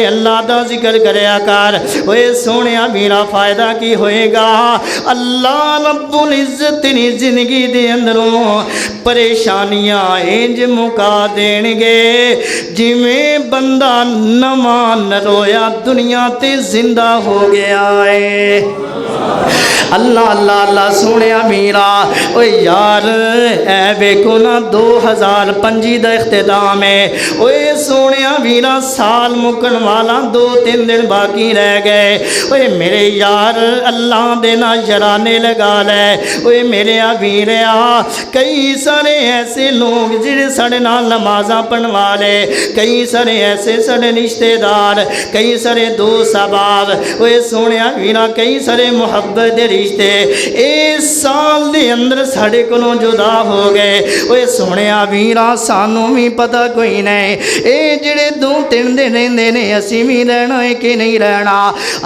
اللہ دا ذکر کریا کر اوے سونیا میرا فائدہ کی ہوئے گا اللہ رب العزت تیری زندگی دے اندروں پریشانیاں انج مکا دین گے جویں بندہ نواں رویا دنیا تے زندہ ہو گیا ہے اللہ اللہ اللہ سونیا میرا اوے یار اے ویکھو نا 2025 دا اختتام ہے اوے سونیا میرا سال مکن والا 2-3 دن باقی رہ گئے اوے میرے یار اللہ دینا جرانے لگا لے اوے میرے ویریا کئی سارے ایسے لوگ جڑے ساڑے نال نمازاں پڑھوا لے کئی سارے ایسے ساڑے رشتے دار کئی سارے دوست احباب اوے سونیا ویرا کئی سارے محبت دے رشتے اس سال دے اندر ساڑے کولوں جدا ہو گئے اوے سونیا ویرا سانوں بھی پتہ کوئی نہیں اے جڑے 2-3 دن رہندے نے اسی بھی رہنا ہے کہ نہیں رہنا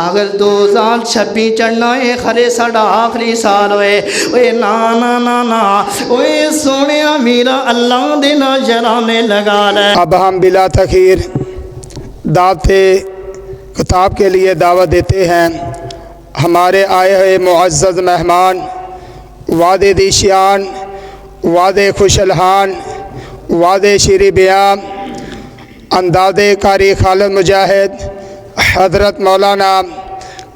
اگر 2026 چڑھنا ہے خرے ساڑا آخری سال ہوئے اوے نا نا نا نا اوے سونیا میرا اللہ دینا جرانے لگا لے اب ہم بلا تخیر دعوت کتاب کے لیے دعوت دیتے ہیں ہمارے آئے ہوئے معزز مہمان وعدے دی شان وعدے خوش الحان وعدے شیریں بیاں انداز قاری خالد مجاہد حضرت مولانا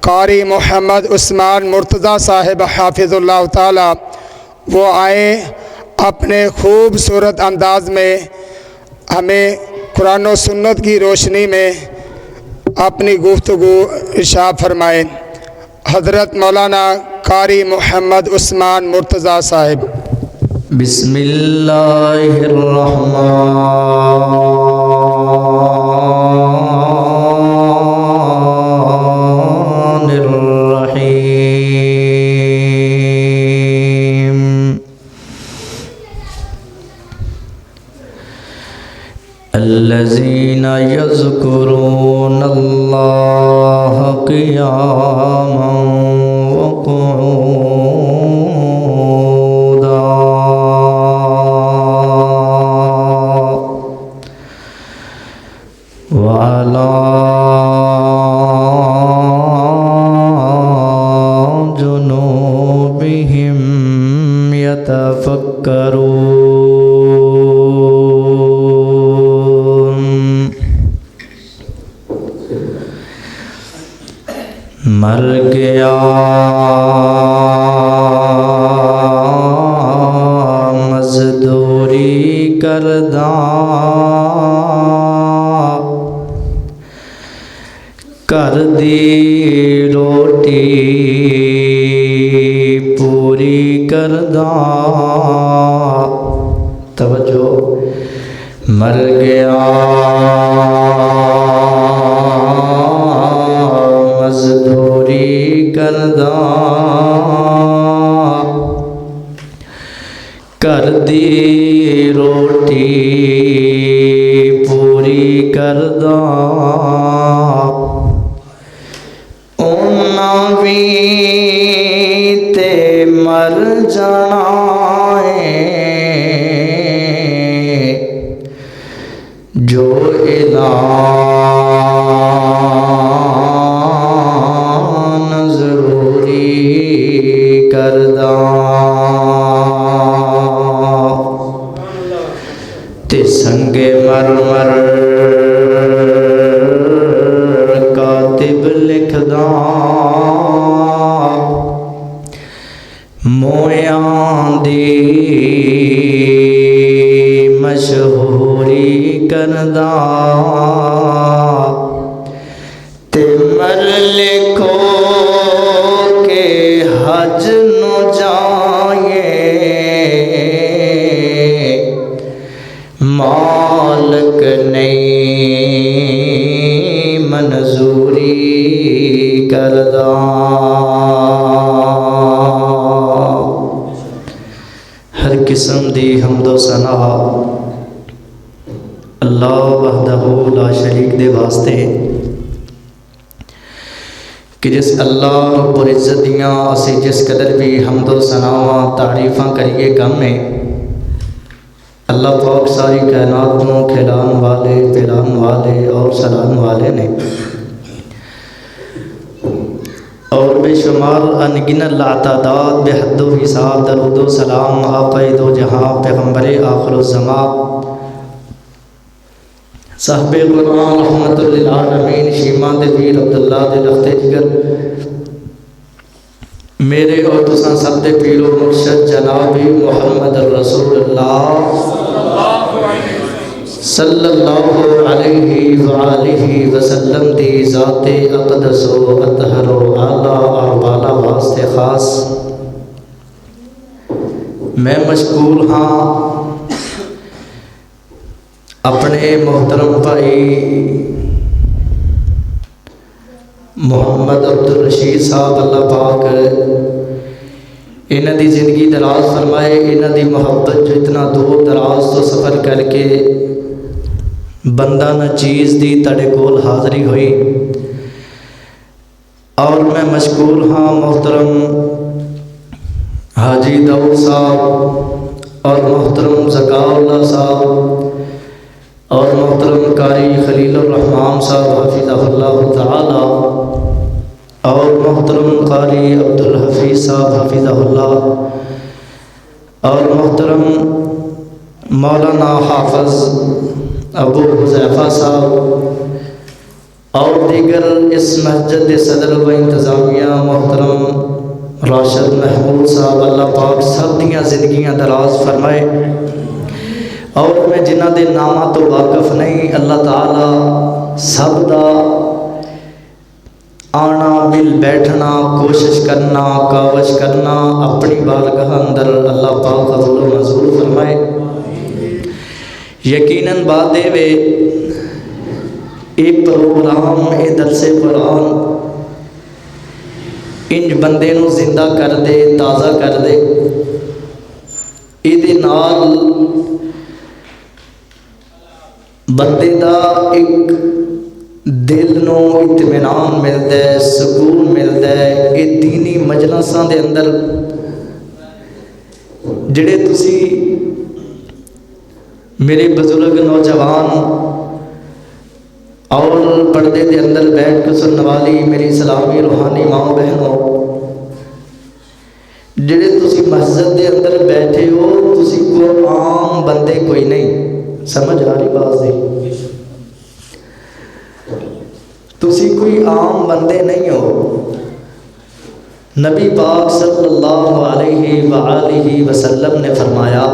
قاری محمد عثمان مرتضیٰ صاحب حافظ اللہ تعالی وہ آئیں اپنے خوبصورت انداز میں ہمیں قرآن و سنت کی روشنی میں اپنی گفتگو ارشاد فرمائیں حضرت مولانا قاری محمد عثمان مرتضیٰ صاحب بسم اللہ الرحمن الرحیم الذین یذکرون اللہ قیاما وقعودا وعلى جنوبهم يتفكرون مر گیا مزدوری کرداں کر دی روٹی پوری کرداں توجہ مر گیا مزدوری کرداں کر دی روٹی پوری کرداں انہاں بھی تے مر جانا ہے جو اعلان ضروری کرداں تے سنگ مرمر کاتب لکھداں مویاں دی مشہوری کرداں تے مر لکھو کہ حج نو جائیں مالک نہیں منظوری کرداں ہر قسم دی حمد و ثنا اللہ وحدہ لا شریک دے واسطے کہ جس اللہ رب العزت دیاں اسی جس قدر بھی حمد و ثناواں تعریفاں کریے کم ہے اللہ پاک ساری کائنات کو کھلان والے، پلان والے اور سلان والے نے، اور بے شمار انگنت لاتعداد بے حد و حساب درود و سلام آقا دو جہاں پیغمبر آخر الزمان صاحب قرآن رحمت للعالمین شیمان دے پیر عبداللہ دے لخت جگر میرے اور تساں سب دے پیر و مرشد جناب محمد الرسول اللہ صلی اللہ علیہ وآلہ وسلم دی ذات اقدس و اطہر و اعلیٰ اور بالا واسطے خاص میں مشغول ہاں اپنے محترم بھائی محمد عبدالرشید صاحب، اللہ پاک انہاں دی زندگی دراز فرمائے، انہاں دی محبت جو اتنا دور دراز تو سفر کر کے بندہ نہ چیز دی تڑے کول حاضری ہوئی، اور میں مشکور ہاں محترم حاجی داؤد صاحب اور محترم زکاء اللہ صاحب اور محترم قاری خلیل الرحمان صاحب حفظہ اللہ تعالی اور محترم قاری عبدالحفیظ صاحب حفظہ اللہ اور محترم مولانا حافظ ابو حذیفہ صاحب اور دیگر اس مسجد صدر و انتظامیہ محترم راشد محمود صاحب، اللہ پاک سب دیاں زندگیاں دراز فرمائے، اور میں جنہ دے نامہ تو واقف نہیں، اللہ تعالی سب دا آنا مل بیٹھنا کوشش کرنا کاوش کرنا اپنی بارگاہ اندر اللہ پاک قبول و منظور فرمائے۔ یقیناً بات دے وے ایک پروگرام اے درس قرآن انج بندے نو زندہ کر دے، تازہ کر دے، ایدے نال بندے دا ایک دل نو اطمینان ملتا ہے، سکون ملتا ہے۔ اے دینی مجلساں دے اندر جڑے تسی میرے بزرگ نوجوان اور پردے دے اندر بیٹھ کے سننے والی میری اسلامی روحانی ماں بہنوں، جڑے تسی مسجد دے اندر بیٹھے ہو، تسی کو عام بندے کوئی نہیں، سمجھ آ رہی بات دی؟ تسی کوئی عام بندے نہیں ہو۔ نبی پاک صلی اللہ علیہ وآلہ وسلم نے فرمایا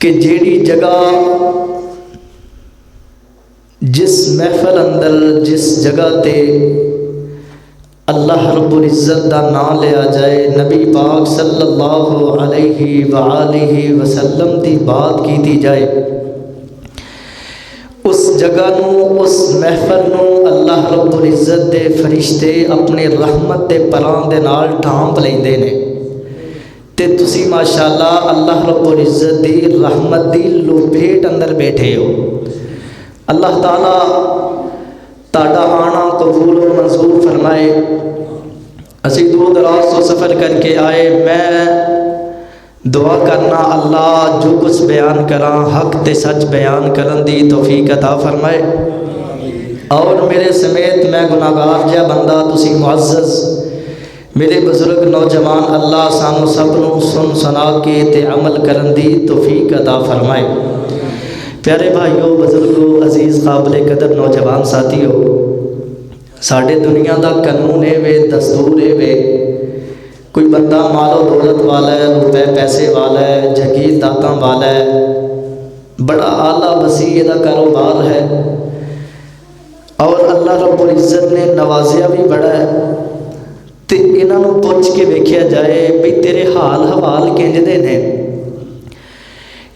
کہ جیڑی جگہ جس محفل اندر جس جگہ تے اللہ رب العزت دا نام لیا جائے، نبی پاک صلی اللہ علیہ وآلہ وسلم دی بات کیتی جائے، اس جگہ نو اس محفل نو اللہ رب العزت دے فرشتے اپنے رحمت دے پران دے نال ڈھانپ لیندے نے، تے تسی ماشاءاللہ اللہ رب العزت دی رحمت دی لپیٹ اندر بیٹھے ہو۔ اللہ تعالیٰ تاڑا آنا قبول و منظور فرمائے۔ اسی دور دراز تو سفر کر کے آئے، میں دعا کرنا اللہ جو کچھ بیان کراں حق تے سچ بیان کرن دی توفیق عطا فرمائے، اور میرے سمیت میں گناہگار جا بندہ تسی معزز میرے بزرگ نوجوان اللہ سانو سب نو سن سنا کے تے عمل کرن دی توفیق عطا فرمائے۔ پیارے بھائیو، بزرگو، عزیز قابل قدر نوجوان ساتھیو، ساڑھے دنیا دا قانون ہے وے، دستور ہے وے، کوئی بندہ مال و دولت والا ہے، روپے پیسے والا ہے، جگیر داتاں والا ہے، بڑا اعلیٰ وسیع دا کاروبار ہے، اور اللہ رب العزت نے نوازیا بھی بڑا ہے، تے انہاں نو پوچھ کے ویکھیا جائے بھی تیرے حال حوال کنج دے نے؟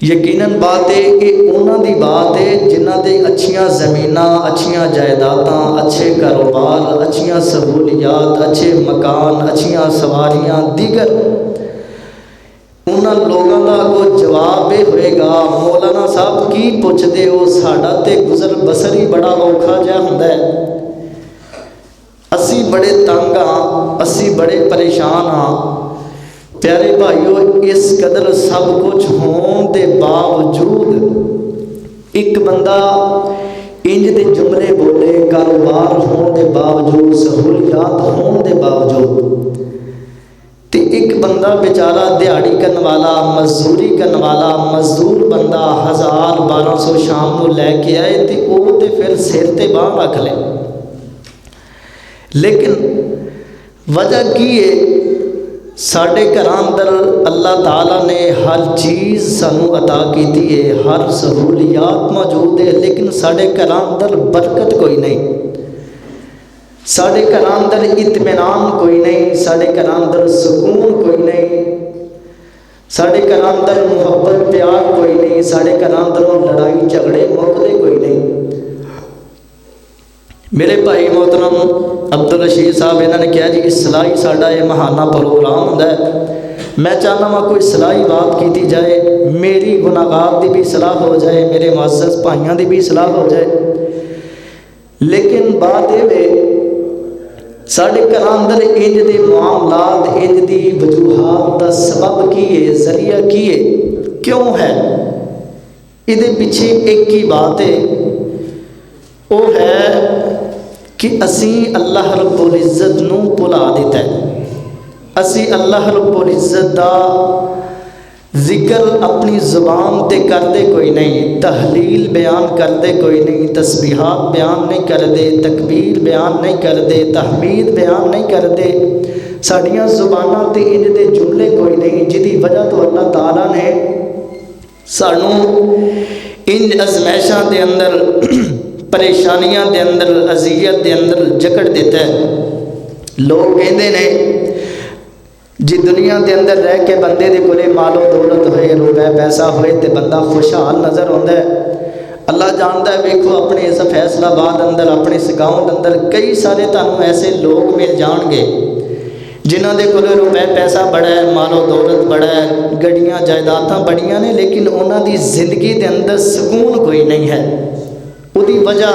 یقیناً بات ہے کہ انہاں دی بات ہے جنہاں دے اچھیاں زمیناں، اچھیاں جائیداداں، اچھے کاروبار، اچھیاں سہولیات، اچھے مکان، اچھیاں سواریاں دیگر، انہاں لوگاں دا کو جواب یہ ہوئے گا، مولانا صاحب کی پوچھ دے ہو، ساڑا تے گزر بسر ہی بڑا اوکھا جا ہوندا ہے، اسی بڑے تنگ ہاں، اسی بڑے پریشان ہاں، پیارے بھائیو، اس قدر سب کچھ ہون دے باوجود ایک بندہ انج دے جملے بولے، کاروبار ہون دے باوجود، سہولیات ہون دے باوجود، تے ایک بندہ بیچارہ دیہڑی کرن والا، مزدوری کرن والا، مزدور بندہ 1000-1200 شام کو لے کے آئے تے وہ تے پھر سر تے باہ رکھ لے۔ لیکن وجہ کی ہے؟ ساڈے گھراں اندر اللہ تعالیٰ نے ہر چیز سانو عطا کیتی ہے، ہر سہولیات موجود ہے، لیکن ساڈے گھراں اندر برکت کوئی نہیں، ساڈے گھراں اندر اطمینان کوئی نہیں، ساڈے گھراں اندر سکون کوئی نہیں، ساڈے گھراں اندر محبت پیار کوئی نہیں، ساڈے گھراں اندر لڑائی جھگڑے مقدے کوئی نہیں۔ میرے بھائی محترم عبدالرشید صاحب انہوں نے کہا جی اصلاحی ساڈا یہ ماہانہ پروگرام ہوتا ہے، میں چاہتا ہوں کوئی اصلاحی بات کی جائے، میری گناہگار دی بھی اصلاح ہو جائے، میرے معزز بھائیاں دی بھی اصلاح ہو جائے۔ لیکن بات یہ ہے ساڈے گھراں اندر انج دے معاملات، انج دی وجوہات دا سبب کی ہے، ذریعہ کی ہے، کیوں ہے؟ یہ پیچھے ایک ہی بات ہے، وہ ہے کہ اسی اللہ رب العزت نو بھلا دیتا ہے، اسی اللہ رب العزت دا ذکر اپنی زبان تے کردے کوئی نہیں، تحلیل بیان کردے کوئی نہیں، تسبیحات بیان نہیں کردے، تکبیر بیان نہیں کردے، تحمید بیان نہیں کردے، ساڈیاں زباناں تے انج دے جملے کوئی نہیں، جدی وجہ تو اللہ تعالیٰ نے سانو انج ازمائشاں دے اندر، پریشانیاں دے اندر، اذیت دے اندر جکڑ دیتا ہے۔ لوگ کہندے نے جی دنیا دے اندر رہ کے بندے دے کولے مال و دولت ہوئے، روپے پیسہ ہوئے تے بندہ خوشحال نظر ہوندا ہے۔ اللہ جانتا ہے، ویکھو اپنے اس فیصل آباد اندر، اپنے اس گاؤں اندر کئی سارے تانوں ایسے لوگ مل جان گے جنہاں دے کولے روپے پیسہ بڑا ہے، مال و دولت بڑا ہے، گڈیاں جائیداداں بڑیاں نے، لیکن انہاں دی زندگی دے اندر سکون کوئی نہیں ہے۔ وہی وجہ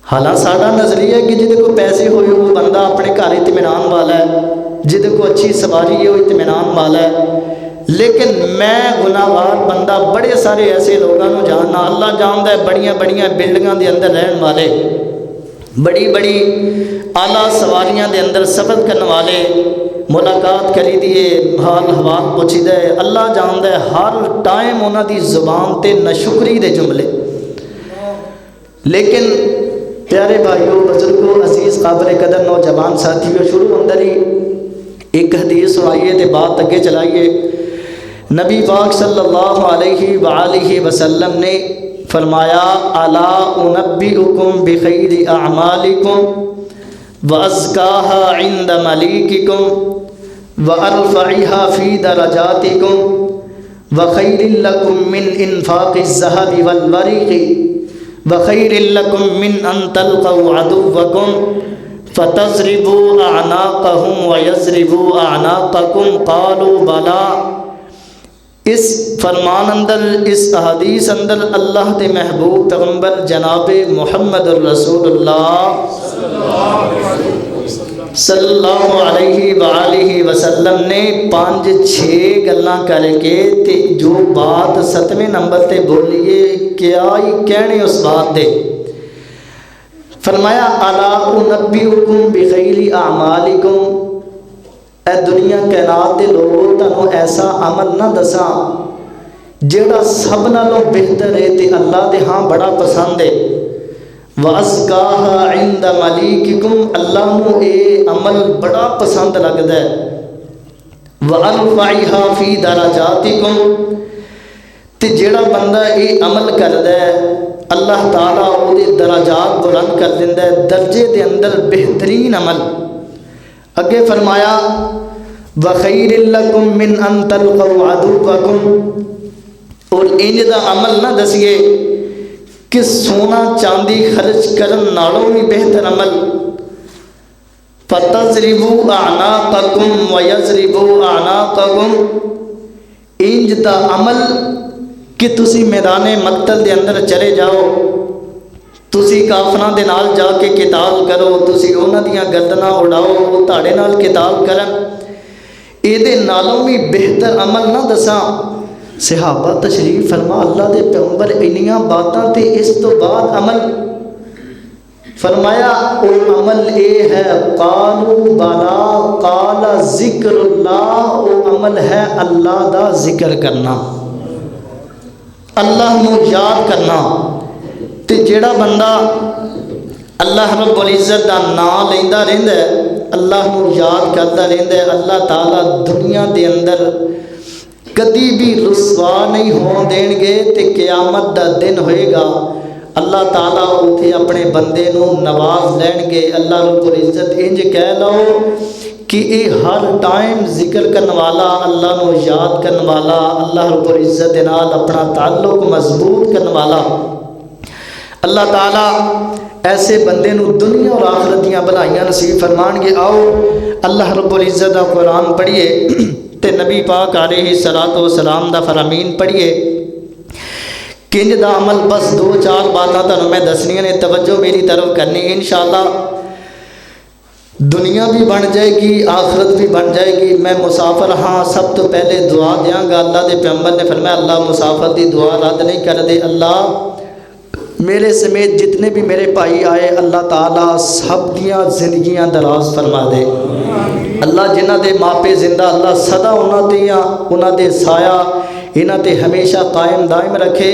حالانکہ ساڈا نظریہ ہے کہ جہدے کو پیسے ہوئے وہ بندہ اپنے گھر اطمینان والا ہے، جہدے کو اچھی سواری ہے وہ اطمینان والا ہے، لیکن میں گناہگار بندہ بڑے سارے ایسے لوگوں جاننا، اللہ جانتا ہے، بڑیاں بڑیاں بلڈنگاں دے اندر رہن والے، بڑی بڑی اعلیٰ سواریاں دے اندر سفر کرنے والے، ملاقات کری دیے، حال حوال پوچھی دے، اللہ جانتا ہے ہر ٹائم انہاں دی زبان تے ناشکری دے جملے۔ لیکن پیارے بھائیوں، بزرگوں، عزیز قابل قدر نوجوان ساتھیوں، شروع اندر ہی ایک حدیث سنائیے تے بات اگے چلائیے۔ نبی پاک صلی اللہ علیہ وآلہ وسلم نے فرمایا، الا انبئکم بخیر اعمالکم وازکاها عند ملیککم وارفعها فی درجاتکم وخیر لکم من انفاق الذهب والورق وخیر لکم من ان تلقوا عدوکم فتضربوا اعناقهم ويضربوا اعناقكم قالوا بلا۔ اس فرمان اندر، اس احادیث اندر اللہ دے محبوب پیغمبر جناب محمد الرسول اللہ صلی اللہ علیہ وآلہ وسلم نے 5-6 گلاں کر کے تے جو بات 7ویں نمبر تے بولیے، کیا ہی کہنے اس بات دے۔ فرمایا، الا انبئکم بخیر اعمالکم، اے دنیا کائنات دے لوگوں تانوں ایسا عمل نہ دساں جیڑا سب نالوں بہتر ہے تے اللہ دے ہاں بڑا پسند ہے۔ وازکاها عند ملیککم، اللہ نو اے عمل بڑا پسند لگدا ہے۔ وارفعها فی درجاتکم، تے جیڑا بندہ اے عمل کردا ہے اللہ تعالیٰ او دے درجات بلند کر دیندا ہے، درجے دے اندر بہترین عمل۔ اگے فرمایا، وخیر لکم من ان تلقوا عدوکم، اور انج دا عمل نہ دسیے کہ سونا چاندی خرچ کرن نالوں بھی بہتر عمل۔ فتضربوا اعناقکم ویضربوا اعناقکم، انج دا عمل کہ تسی میدان مقتل دے اندر چلے جاؤ، تسی کافراں دے نال جا کے قتال کرو، تسی انہاں دیاں گردناں اڑاؤ، وہ تہاڈے نال قتال کرن، یہ نالوں بھی بہتر عمل نہ دساں؟ صحابہ تشریف فرما اللہ دے پیغمبر انیاں باتاں تے اس تو بعد عمل فرمایا او عمل اے ہے قالوا بلا قال ذکر اللہ، او عمل ہے اللہ دا ذکر کرنا، اللہ نو یاد کرنا۔ تے جیڑا بندہ اللہ رب العزت دا نام لیندا رہندا ہے، اللہ نو یاد کردا رہندا ہے، اللہ تعالیٰ دنیا دے اندر کدی بھی رسوا نہیں ہون دین گے۔ تے قیامت دا دن ہوئے گا، اللہ تعالیٰ اتنے اپنے بندے نو نواز لین گے۔ اللہ رب العزت انج کہہ لو کہ یہ ہر ٹائم ذکر کرنے والا، اللہ نو یاد کرنے والا، اللہ رب العزت نال اپنا تعلق مضبوط کرنے والا، اللہ تعالیٰ ایسے بندے نو دنیا اور آخرت دیاں بھلائیاں نصیب فرمان گے۔ آؤ اللہ رب العزت دا قرآن پڑھیے تے نبی پاک علیہ الصلوۃ والسلام دا فرامین پڑھیے۔ کنج دا عمل بس دو چار باتاں تانوں میں دسنیاں نے، توجہ میری طرف کرنی، انشاءاللہ دنیا بھی بن جائے گی، آخرت بھی بن جائے گی۔ میں مسافر ہاں، سب تو پہلے دعا دیاں گا۔ اللہ دے پیغمبر نے فرمایا اللہ مسافر دی دعا رد نہیں کر دے۔ اللہ میرے سمیت جتنے بھی میرے بھائی آئے، اللہ تعالیٰ سب دیاں زندگیاں دراز فرما دے۔ اللہ جنہ دے ماپے زندہ، اللہ سدا انہاں دے سایہ انہاں تے ہمیشہ قائم دائم رکھے۔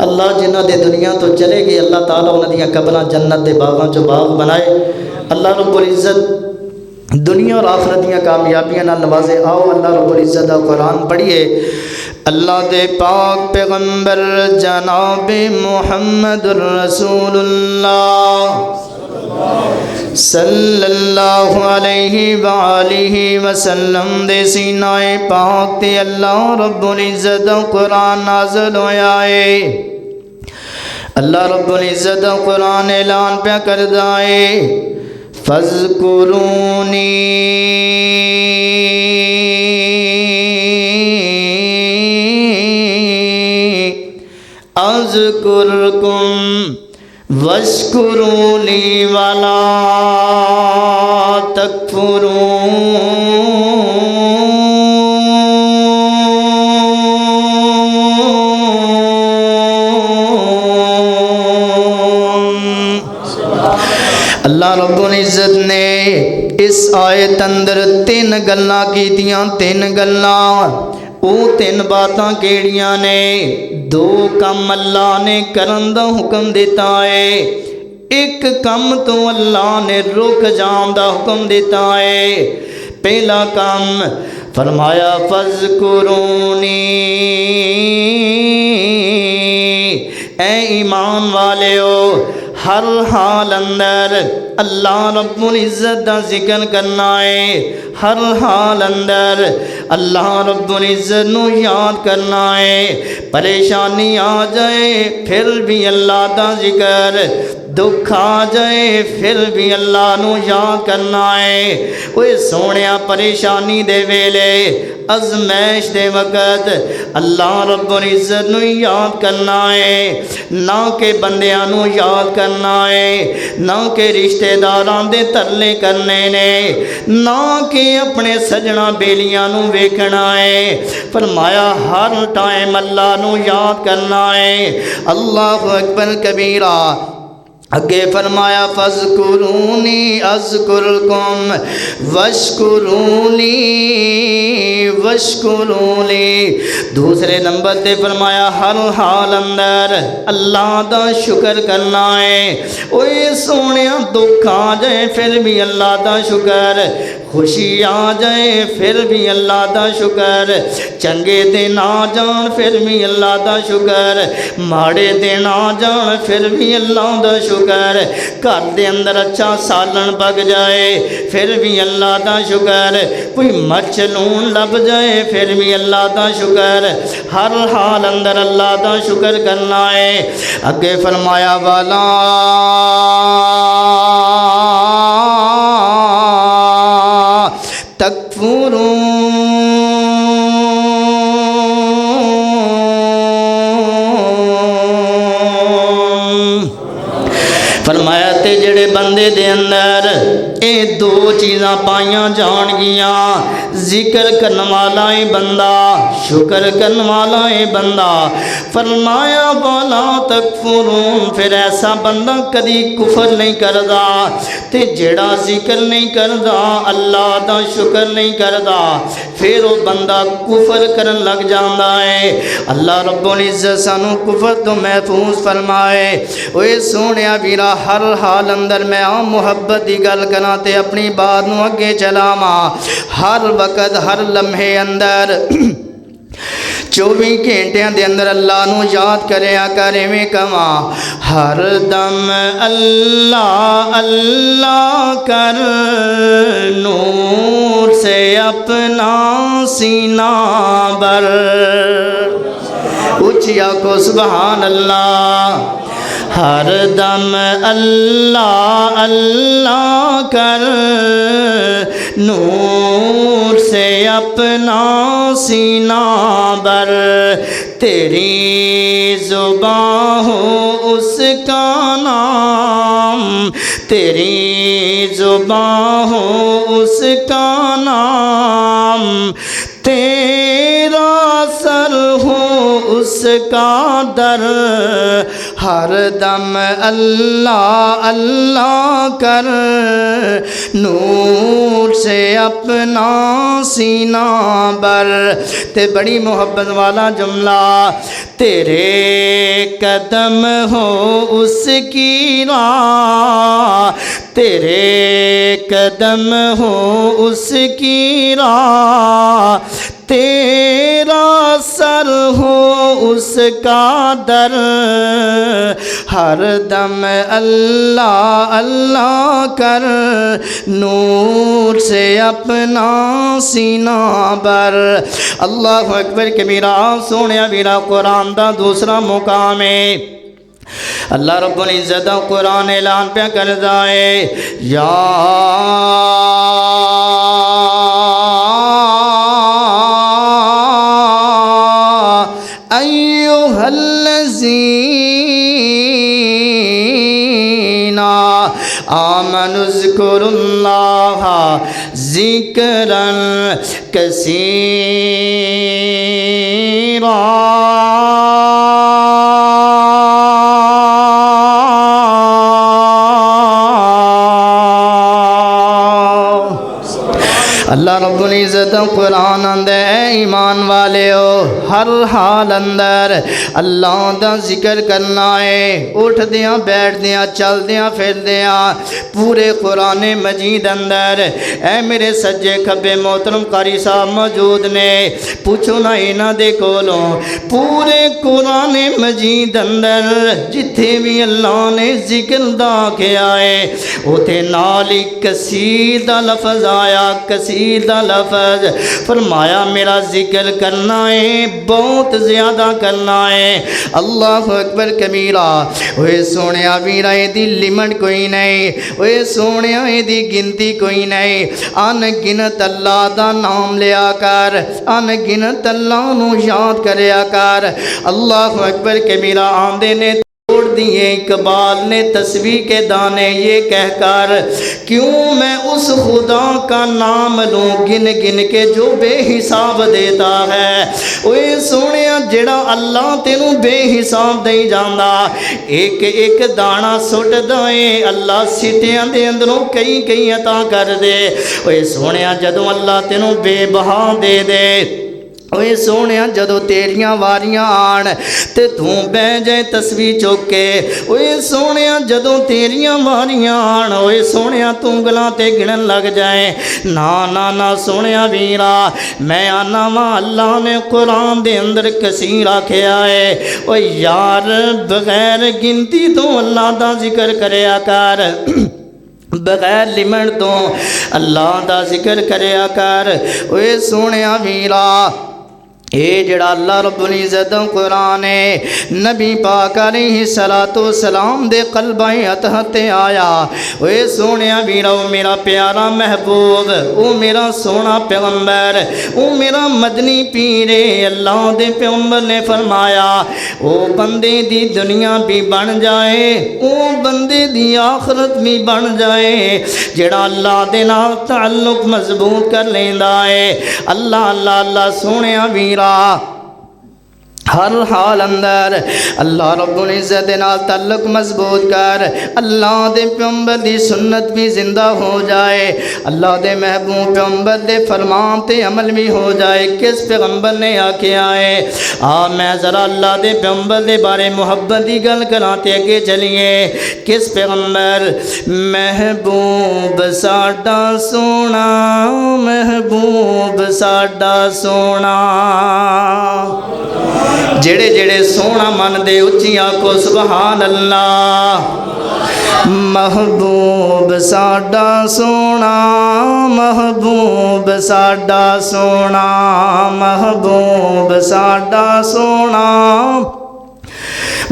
اللہ جنہ دے دنیا تو چلے گئے، اللہ تعالیٰ انہاں دیاں قبراں جنت دے باغاں چو باغ بنائے۔ اللہ رب العزت دنیا اور آخرت دیاں کامیابیاں نال نوازے۔ آؤ اللہ رب العزت دا قرآن پڑھیے۔ اللہ دے پاک پیغمبر جناب محمد الرسول اللہ صلی اللہ علیہ وآلہ وسلم دے سینہ پاک تے اللہ رب العزت دا قرآن نازل ہویا ہے۔ اللہ رب العزت دا قرآن اعلان پہ کردہ ہے فَاذْكُرُونِي اذکرکم واشکروا لی ولا اللہ رب العزت نے اس آیت اندر تین گلاں کیتیاں، تین گلاں، او تین باتاں کیڑیاں نے؟ دو کم اللہ نے کرن دا حکم دیتا ہے، ایک کم تو اللہ نے رک جان دا حکم دیتا ہے۔ پہلا کام فرمایا فَاذْكُرُونِي، اے ایمان والےو ہر حال اندر اللہ رب العزت دا ذکر کرنا ہے، ہر حال اندر اللہ رب العزت نو یاد کرنا ہے۔ پریشانی آ جائے پھر بھی اللہ دا ذکر، دکھ آ جائے پھر بھی اللہ نو یاد کرنا ہے۔ وہ سونیا پریشانی دے ویلے، ازمائش دے وقت اللہ رب العزت نو یاد کرنا ہے، نہ کہ بندیاں نو یاد کرنا ہے، نہ کہ رشتہ داراں دے ترلے کرنے نے، نہ کہ اپنے سجنا بیلیاں نو ویکھنا ہے۔ فرمایا ہر ٹائم اللہ نو یاد کرنا ہے۔ اللہ اکبر کبیرہ۔ اگے فرمایا فَاذْكُرُونِي أَذْكُرْكُمْ وَاشْكُرُوا لِي وَاشْكُرُوا لِي۔ دوسرے نمبر تے فرمایا ہر حال اندر اللہ دا شکر کرنا ہے۔ اوے سونیا دکھ آ جائے پھر بھی اللہ دا شکر، خوشی آ جائے پھر بھی اللہ دا شکر، چنگے دن آ جان پھر بھی اللہ دا شکر، ماڑے دن آ جان پھر بھی اللہ دا شکر، گھر دے اندر اچھا سالن پک جائے پھر بھی اللہ دا شکر، کوئی مرچ لون لب جائے پھر بھی اللہ دا شکر، ہر حال اندر اللہ دا شکر کرنا ہے۔ اگے فرمایا والا تکفرون، فرمایا تے جڑے بندے دے اندر اے دو چیزاں پائیاں جان گیاں، ذکر کرن والا اے بندہ، شکر کرن والا اے بندہ، فرمایا والا تکفرون، پھر ایسا بندہ کدی کفر نہیں کردا، تے جڑا ذکر نہیں کردا، اللہ دا شکر نہیں کردا، پھر وہ بندہ کفر کرن لگ جاندا ہے۔ اللہ رب العزت سانو کفر تو محفوظ فرمائے۔ اوے سونیا ویرا ہر حال اندر میں محبت دی گل کراں تے اپنی بات نو اگے چلاواں، ہر وقت ہر لمحے اندر 24 گھنٹیاں دے اندر اللہ نو یاد کریا کرے میں کہاں ہر دم اللہ اللہ کر، نور سے اپنا سینہ بر، اچھیا کو سبحان اللہ۔ ہر دم اللہ اللہ کر، نور سے اپنا سینہ بر، تیری زبان ہو اس کا نام، تیری زبان ہو اس کا نام، تیرا سر ہو اس کا در، ہر دم اللہ اللہ کر، نور سے اپنا سینہ بر۔ تے بڑی محبت والا جملہ، تیرے قدم ہو اس کی راہ، تیرے قدم ہو اس کی راہ، تیرا سر ہو اس کا در، ہر دم اللہ اللہ کر، نور سے اپنا سینہ بر۔ اللہ اکبر کبیرہ۔ سونیا ویرا قرآن دا دوسرا مقام ہے، اللہ رب العزت قرآن اعلان پہ کردا ہے، یا ایھا الذین آمنوا اذکروا اللہ ذکرا کثیرا۔ اللہ رب العزت قرآن اندر اے ایمان والے ہو، ہر حال اندر اللہ دا ذکر کرنا ہے، اٹھ دیاں بیٹھ دیاں چل دیاں پھر دیاں، پورے قرآن مجید اندر۔ اے میرے سجے کھبے محترم قاری صاحب موجود نے، پوچھو نہ انہاں دے کولوں، پورے قرآن مجید اندر جتھے بھی اللہ نے ذکر دا کیا ہے اوتھے نال ہی کثیر دا لفظ آیا، کثیر دا لفظ، فرمایا میرا ذکر کرنا ہے، بہت زیادہ کرنا ہے۔ اللہ اکبر کبیرہ۔ اوے سونیا ویرا دی لمٹ کوئی نہیں، اوے سونیا دی گنتی کوئی نہیں، ان گنت اللہ دا نام لیا کر، ان گنت اللہ نو یاد کریا کر۔ اللہ اکبر کبیرہ۔ آندے نے توڑ دیے اقبال نے تسبیح کے دانے یہ کہہ کر، کیوں میں اس خدا کا نام لوں گن گن کے جو بے حساب دیتا ہے۔ اوے سونیا جڑا اللہ تینوں بے حساب دے جاندا، ایک ایک دانا سٹ دائے اللہ سٹیاں دے اندروں کئی کئی عطا کر دے۔ اوے سونیا جدوں اللہ تینوں بے بہا دے دے، اوے سونیا جدو تیریاں واریاں آن تے توں بہ جائے تسبیح چوک کے، اوے سونیا جدو تیریاں واریاں آن، اوے سونیا توں گلاں تے گنن لگ جائے۔ نا نا نا سونیا ویرا، میں آنا وا اللہ نے قرآن دے اندر کثیر آکھیا ہے، اوے یار بغیر گنتی تو اللہ دا ذکر کریا کر، بغیر لمٹ تو اللہ دا ذکر کریا کر۔ اوے سونیا ویرا، اے جڑا اللہ رب العزت قرآن ہے نبی پاک علیہ السلام دے قلبائیں اتحتے آیا اے سونیا ویرو میرا پیارا محبوب او میرا سونا پیغمبر او میرا مدنی پیرے اللہ دے پیغمبر نے فرمایا او بندے دی دنیا بھی بن جائے او بندے دی آخرت بھی بن جائے جڑا اللہ دے نال تعلق مضبوط کر لیندا ہے اللہ اللہ اللہ سونیا ویرا ہر حال اندر اللہ رب العزت نال تعلق مضبوط کر اللہ دے پیغمبر دی سنت بھی زندہ ہو جائے اللہ دے محبوب پیغمبر دے فرمان تے عمل بھی ہو جائے کس پیغمبر نے آکھیا ہے میں ذرا اللہ دے پیغمبر دے بارے محبت دی گل کراتے اگے چلیے کس پیغمبر محبوب ساڈا سونا محبوب ساڈا سونا جڑے جڑے سونا من دے اچھی آکھو سبحان اللہ محبوب ساڈا سونا محبوب ساڈا سونا محبوب ساڈا سونا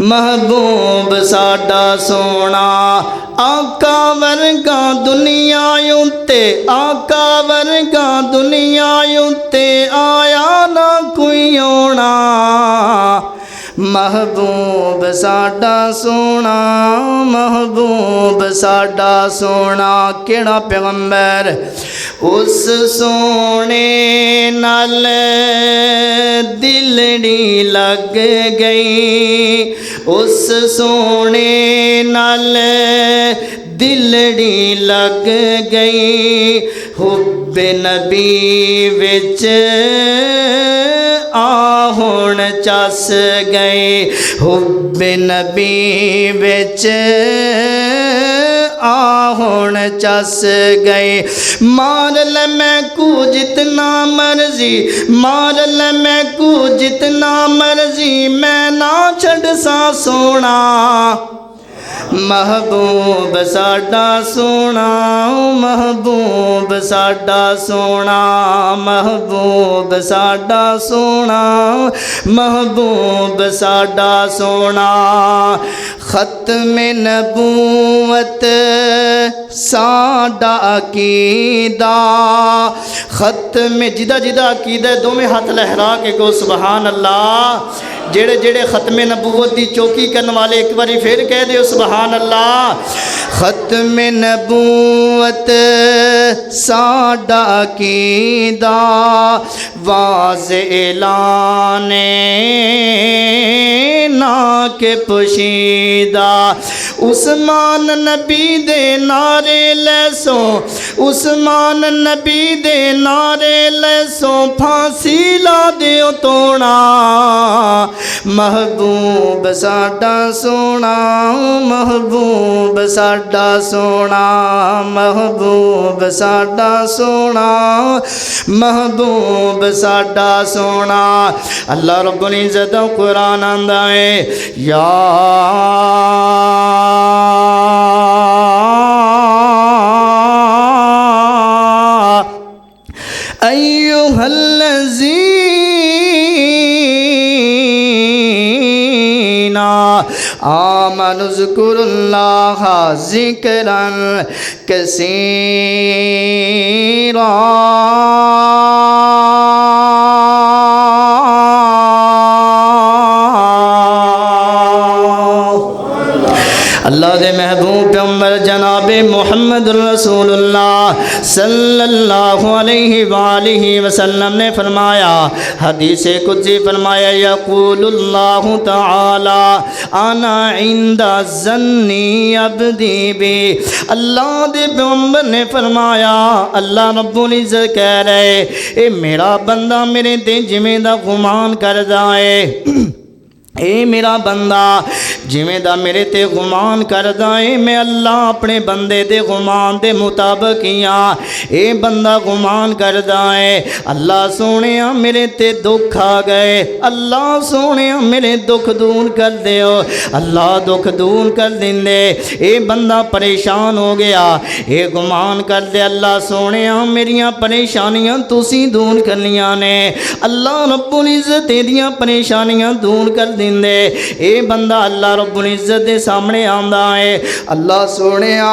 محبوب ساڈا سونا آقا ورگا دنیا اُتے آقا ورگا دنیا اُتے آیا نہ کوئی ہونا محبوب ساڈا سونا محبوب ساڈا سونا کیڑا پیغمبر اس سونے نال دلڑی لگ گئی اس سونے نال دلڑی لگ گئی حب نبی وچ آہون چس گئے حب نبی وچ آہون چس گئے مار لے میں کو جتنا مرضی مار لے میں کو جتنا مرضی میں نہ چھڑ سا سونا محبوب ساڈا سونا محبوب ساڈا سونا محبوب ساڈا سونا محبوب ساڈا سونا ختم نبوت ساڈا عقیدہ ختم جدہ جدہ عقیدہ دو میں ہاتھ لہرا کے کو سبحان اللہ جڑے جڑے ختم نبوت دی چوکی کرنے والے ایک باری پھر کہہ دیو سبحان اللہ ختم نبوت ساڈا عقیدہ واضح اعلان نا کے پوشیدہ عثمان نبی دے نعرے لیسو عثمان نبی دے نعرے لیسو پھانسی لا دیو توڑا محبوب ساڈا سونا محبوب ساڈا سونا محبوب ساڈا سونا محبوب ساڈا سونا اللہ رب العزت قرآن آندا ہے یا ایھا الذین آمنوا اذکروا اللہ ذکرا کثیرا اللہ دے محبوب پیغمبر جناب محمد رسول اللہ صلی اللہ علیہ وآلہ وسلم نے فرمایا حدیث قدسی فرمایا یقول اللہ تعالی انا عند ظنی عبدی بی اللہ دے پیغمبر نے فرمایا اللہ رب العزت کہہ رہے اے میرا بندہ میرے تے جویں دا گمان کردا ہے اے میرا بندہ ਜਿਵੇਂ ਦਾ ਮੇਰੇ ਤੇ ਗੁਮਾਨ ਕਰਦਾ ਏ ਮੈਂ ਅੱਲਾ ਆਪਣੇ ਬੰਦੇ ਦੇ ਗੁਮਾਨ ਦੇ ਮੁਤਾਬਕ ਹੀ ਆ। ਇਹ ਬੰਦਾ ਗੁਮਾਨ ਕਰਦਾ ਏ ਅੱਲਾ ਸੋਹਣਿਆ ਮੇਰੇ ਤੇ ਦੁੱਖ ਆ ਗਏ, ਅੱਲਾ ਸੋਹਣਿਆ ਮੇਰੇ ਦੁੱਖ ਦੂਰ ਕਰ ਦਿਓ। ਅੱਲਾ ਦੁੱਖ ਦੂਰ ਕਰ ਦਿੰਦੇ। ਇਹ ਬੰਦਾ ਪਰੇਸ਼ਾਨ ਹੋ ਗਿਆ, ਇਹ ਗੁਮਾਨ ਕਰਦੇ ਅੱਲਾ ਸੋਹਣਿਆ ਮੇਰੀਆਂ ਪਰੇਸ਼ਾਨੀਆਂ ਤੁਸੀਂ ਦੂਰ ਕਰਨੀਆਂ ਨੇ। ਅੱਲਾ ਰੱਬੁਲ ਇੱਜ਼ਤ ਇਹਦੀਆਂ ਪਰੇਸ਼ਾਨੀਆਂ ਦੂਰ ਕਰ ਦਿੰਦੇ। ਇਹ ਬੰਦਾ ਅੱਲਾ ਰੱਬੁਲ ਇੱਜ਼ਤ ਦੇ ਸਾਹਮਣੇ ਆਉਂਦਾ ਏ, ਅੱਲਾ ਸੋਹਣਿਆ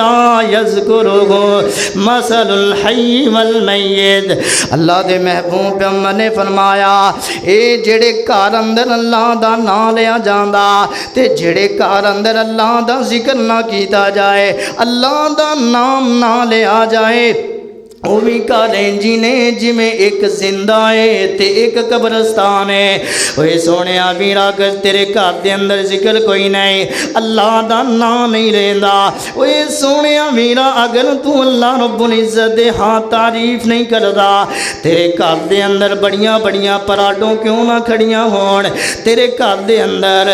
لا یذکرہ مثل الحی والمیت۔ اللہ دے محبوب پیغمبر نے فرمایا اے جڑے گھر اندر اللہ دا نام لیا جاندا تے جڑے گھر اندر اللہ دا ذکر نہ کیتا جائے، اللہ دا نام نہ لیا جائے، وہ بھی کالیں جی نے جی میں ایک زندہ ہے تے ایک قبرستان ہے۔ اوے سونیا ویرا اگر تیرے گھر دے اندر ذکر کوئی نہیں، اللہ دا نام نہیں رہندا، اوے سونیا ویرا اگر تو اللہ رب العزت دے ہاں تعریف نہیں کردا، تیرے گھر دے اندر بڑیاں بڑیاں پراڈوں کیوں نہ کھڑیاں ہون، تیرے گھر دے اندر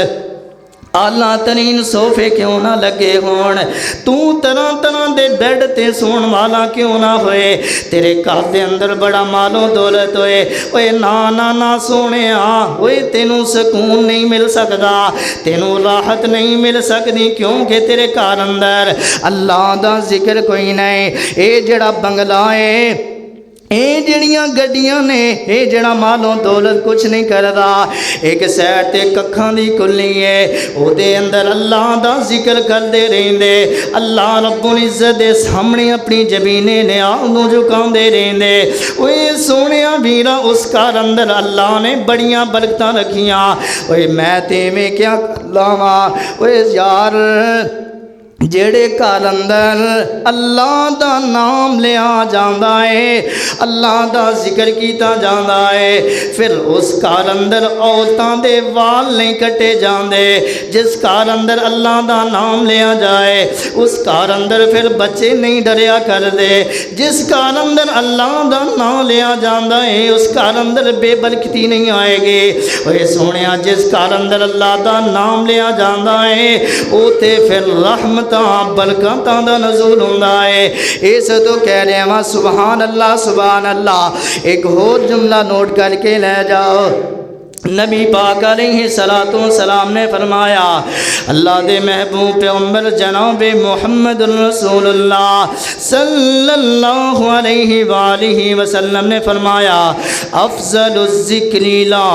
اعلیٰ ترین صوفے کیوں نہ لگے ہون، تو طرح طرح دے بیڈ تے سون والا کیوں نہ ہوئے، تیرے گھر دے اندر بڑا مال و دولت ہوئے، اوے نا سونے اوے تینوں سکون نہیں مل سکدا، تینوں راحت نہیں مل سکدی، کیونکہ تیرے گھر اندر اللہ دا ذکر کوئی نہیں۔ اے جڑا بنگلہ ہے، اے جڑیاں گڈیاں نے، اے جڑا مالوں دولت کچھ نہیں کردا، ایک سائڈ تے ککھاں دی کلی ہے، او دے اندر اللہ دا ذکر کردے رہندے، اللہ رب العزت دے سامنے اپنی جبینے نیاز نو جھکاندے رہندے۔ اوے سونیا ویرا اس گھر اندر اللہ نے بڑیاں برکتاں رکھیاں، اوے میں تے میں کیا لاواں، اوے یار جڑے گھر اندر اللہ دا نام لیا جاندا ہے، اللہ دا ذکر کیتا جاندا ہے، پھر اس گھر اندر عورتاں دے وال نہیں کٹے جاندے۔ جس گھر اندر اللہ دا نام لیا جائے اس گھر اندر پھر بچے نہیں ڈریا کر دے۔ جس گھر اندر اللہ دا نام لیا جاندا ہے اس گھر اندر بے برکتی نہیں آئے گی۔ اوے سونیا جس گھر اندر اللہ دا نام لیا جاندا ہے اوتے پھر رحمت برکتاں دا نزول ہوندا ہے۔ اس تو کہہ رہے ہیں سبحان اللہ سبحان اللہ۔ ایک اور جملہ نوٹ کر کے لے جاؤ، نبی پاک علیہ الصلوۃ والسلام نے فرمایا، اللہ دے محبوب پیغمبر جناب محمد رسول اللہ صلی اللہ علیہ وآلہ وسلم نے فرمایا، افضل الذکر لا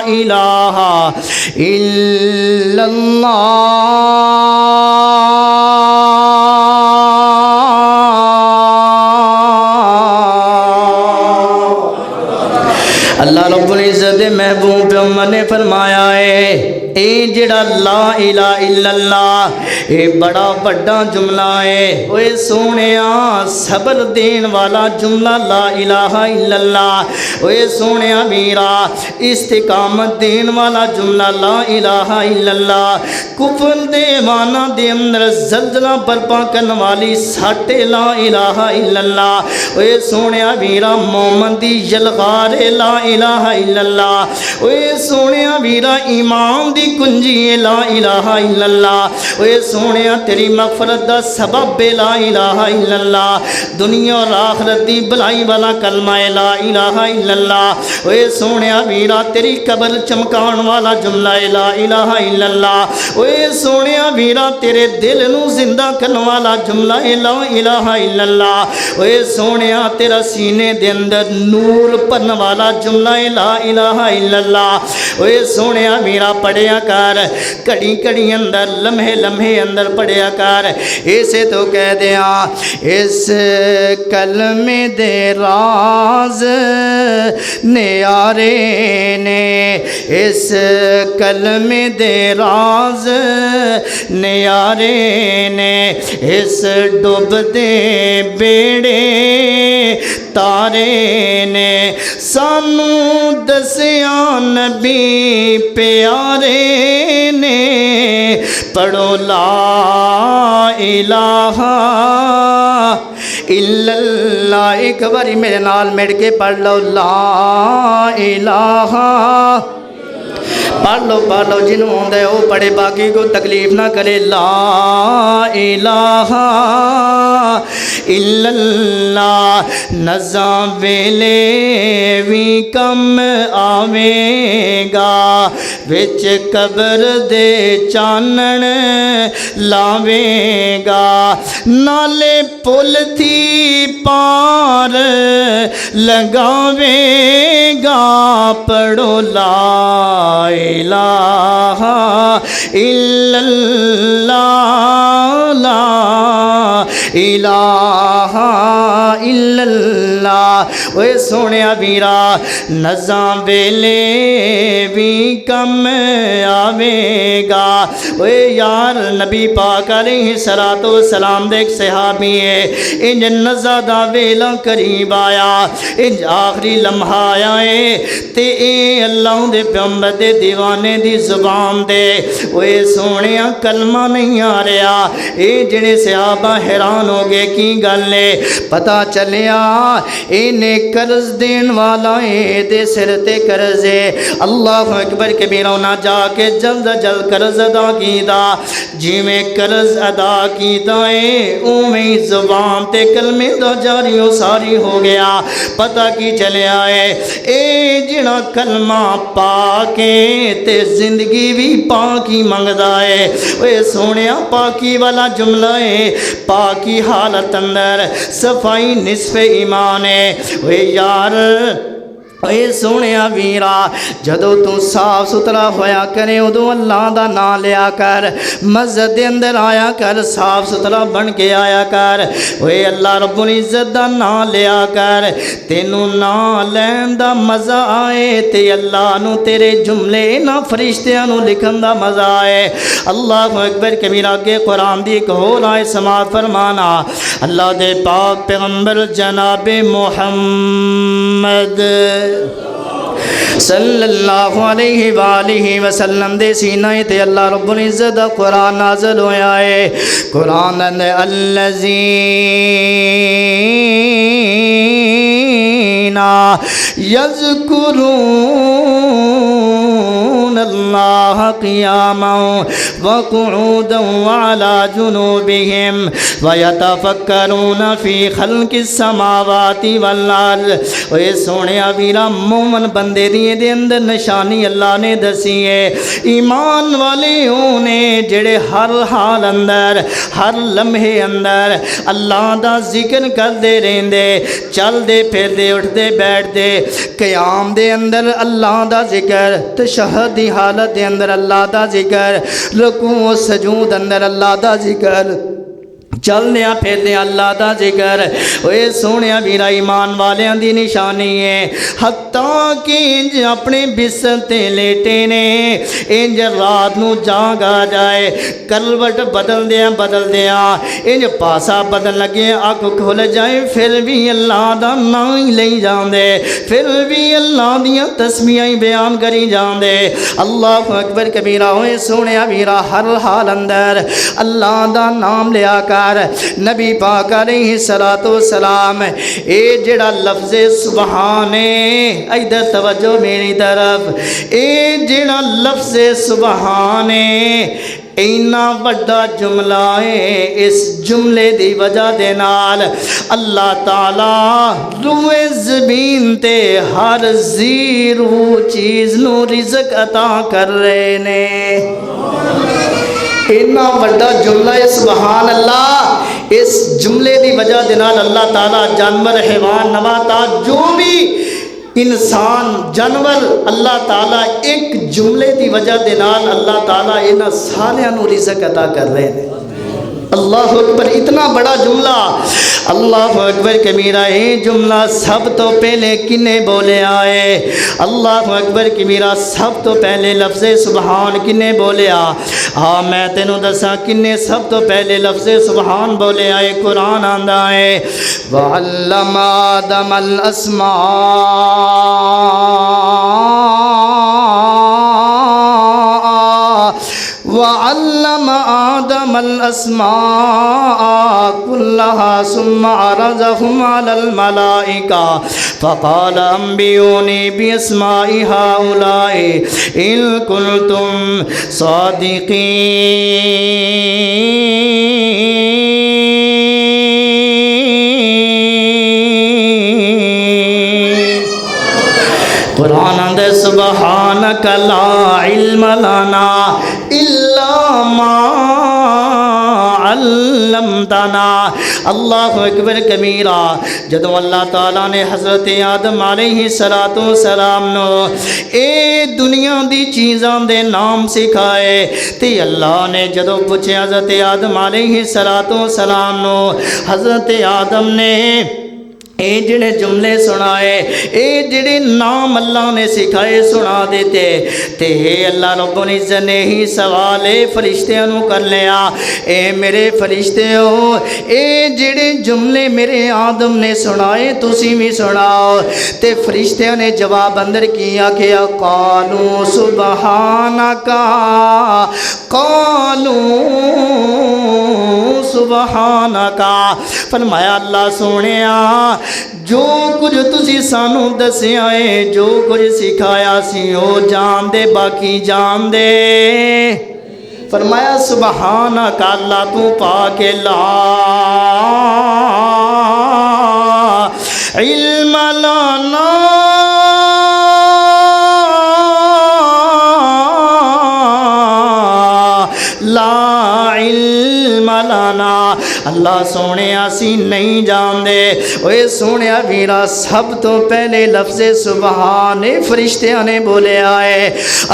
الہ الا اللہ۔ اللہ رب العزت محبوب پیغمبر نے فرمایا ہے اے جڑا لا الہ الا اللہ اے بڑا بڑا جملہ ہے۔ اوے سونیا صبر دین والا جملہ لا الہ الا اللہ، اوے سونیا میرا استقامت دین والا جملہ لا الہ الا اللہ، کفر دے معنی دے اندر زلزلہ برپا کرن والی ساٹھ لا الہ الا اللہ۔ اوے سونیا میرا مومن دی یلغار لا الہ الا اللہ، اوے سونیا میرا ایمان دی کنجی لا الہ الا اللہ، اوے سونیا تیری مغفرت دا سبب لا الہ الا اللہ، دنیا اور آخرت دی بلائی والا کلمہ لا الہ الا اللہ، اوے سونیا میرا تیری قبر چمکان والا جملہ لا الہ الا اللہ، اوے سونیا میرا تیرے دل نو زندہ کرن والا جملہ لا الہ الا اللہ، اوے سونیا تیرا سینے دے اندر نور پن والا جملہ لا الہ الا اللہ، اوے سونیا میرا پڑھیا کر کڑی کڑی اندر لمحے لمحے اندر پڑھیا کر۔ اسے تو کہہ دیا اس کلمے دے راز نیارے نے، اس کلمے دے راز نیارے نے، اس ڈوب دے بیڑے تارے نے، سانو دسیا نبی پیارے نے، پڑھو لا الہ الا اللہ۔ ایک باری میرے نال مڑ کے پڑھ لو لا الہ، پڑھ لو جنہوں ہوندے وہ پڑھے، باقی کو تکلیف نہ کرے، لا الہ الا اللہ۔ نظام ویلے بھی کم آوے گا، وچ قبر دے چانن لاویں گا نالے پل تھی پار لگاویں گا پڑھو لا الہ الا اللہ لا الہ الا اللہ اوے سونیا ویرا نزاں ویلے بھی کم آوے گا اوے یار نبی پاک علیہ الصلوۃ والسلام دے ایک صحابی ہے انج نزاں دا ویلا قریب آیا انج آخری لمحہ آیا ہے تے اے اللہ دے پیغمبر دے دیوانے دی زبان دے اوے سونیا کلمہ نہیں آ رہا اے جڑے صحابہ حیران ہو گئے کی گل ہے پتہ چلیا اینے قرض دین والا ہے دے سر تے قرض ہے اللہ اکبر کبیرہ نہ جا کے جلد جلد قرض ادا کیتا جی میں قرض ادا کیتا ہے اویں زبان تے کلمے دا جاری و ساری ہو گیا پتہ کی چلیا ہے اے جڑا کلمہ پاکے تے زندگی بھی پاکی منگدا ہے اے سونیا پاکی والا جملہ ہے پاکی حالت اندر صفائی نصف ایمان ہے اے یار اے سونیا ویرا جدو تو صاف ستھرا ہویا کرے ادو اللہ دا نام لیا کر مسجد دے اندر آیا کر صاف ستھرا بن کے آیا کر اے اللہ رب العزت دا نام لیا کر تینوں نام لین دا مزہ آئے تے اللہ نو تیرے جملے نہ فرشتیاں نو لکھن دا مزہ آئے اللہ اکبر کبیرہ کے قرآن دی ایک ہور آئے سماعت فرمانا اللہ دے پاک پیغمبر جناب محمد صلی اللہ علیہ وآلہ وسلم دے سینہ تے اللہ رب العزت دا قرآن نازل ہویا ہے قرآن دے الذین یذکرون اللہ قیاما وقعودا وعلا جنوبہم ویتفکرون فی خلق السماوات والارض اے سونیا ویرا مومن بندے دیے دے اندر نشانی اللہ نے دسی ہے ایمان والے ہونے جڑے ہر حال اندر ہر لمحے اندر اللہ دا ذکر کر دے رہن دے چل دے پھر دے اٹھ دے بیٹھ دے قیام دے اندر اللہ دا ذکر تشہد دی حالت دے اندر اللہ دا ذکر رکوع و سجود اندر اللہ دا ذکر چلنیا پھرنے اللہ دا ذکر اے سونیا میرا ایمان والیاں دی نشانی ہے حتیٰ کہ انج اپنے بستر تے لیٹے نے انج رات نو جاگ آ جائے کروٹ بدل دیا انج پاسا بدل لگے اک کھل جائے پھر بھی اللہ دا نام ہی لئی جان دے پھر بھی اللہ دیاں تسبیحاں بیان کری جان دے اللہ اکبر کبیرہ ہوئے سونیا میرا ہر حال اندر اللہ دا نام لیا کر نبی پاک علیہ الصلوۃ والسلام اے جڑا لفظ سبحان ادھر توجہ میری طرف اے جڑا لفظ سبحان اینا بڑا جملہ ہے اس جملے دی وجہ دے نال اللہ تعالی روئے زمین تے ہر زیرو چیز نو رزق عطا کر رہے نے اتنا بڑا جملہ ہے سبحان اللہ اس جملے دی وجہ دنال اللہ تعالیٰ جانور حیوان نباتات جو بھی انسان جانور اللہ تعالیٰ ایک جملے دی وجہ دنال اللہ تعالیٰ انہاں ساریاں نو رزق عطا کر رہے ہیں اللہ اکبر اتنا بڑا جملہ اللہ اکبر کبیرہ یہ جملہ سب تو پہلے کنے بولے آئے اللہ اکبر کبیرہ سب تو پہلے لفظ سبحان کنے بولے ہاں میں تینوں دسا کنے سب تو پہلے لفظ سبحان بولے آئے قرآن آندہ ہے وَعَلَّمَ آدَمَ الْأَسْمَاءَ كُلَّهَا ثُمَّ عَرَضَهُمْ عَلَى الْمَلَائِكَةِ فَقَالَ أَنْبِئُونِي بِأَسْمَاءِ هَؤُلَاءِ إِن كُنتُمْ صَادِقِينَ قرآن اندر سبحانک لا علم لنا الا ما علمتنا۔ اللہ اکبر کبیرہ۔ جدو اللہ تعالیٰ نے حضرت آدم علیہ السلام نو اے دنیا دی چیزاں دے نام سکھائے تے اللہ نے جدو پوچھے حضرت آدم علیہ السلام نو، حضرت آدم نے اے جڑے جملے سنائے، اے جڑے نام اللہ نے سکھائے سنا دیتے تے اللہ رب العزت نے ہی سوال فرشتیاں نو کر لیا، اے میرے فرشتیو اے جڑے جملے میرے آدم نے سنائے تسی بھی سناؤ۔ تے فرشتیاں نے جواب اندر کیا کہ قالوا سبحانک، قالوا سبحانک، فرمایا اللہ سونیا جو کچھ تسی سانو دسیا ہے، جو کچھ سکھایا سی او جان دے باقی جان دے۔ فرمایا سبحانک اللہ تو پاک لا علم لنا لا علم لنا، اللہ سونے اسی نہیں جاندے۔ اوے سونے ویرا سب تو پہلے لفظ سبحان فرشتیاں نے بولے آئے۔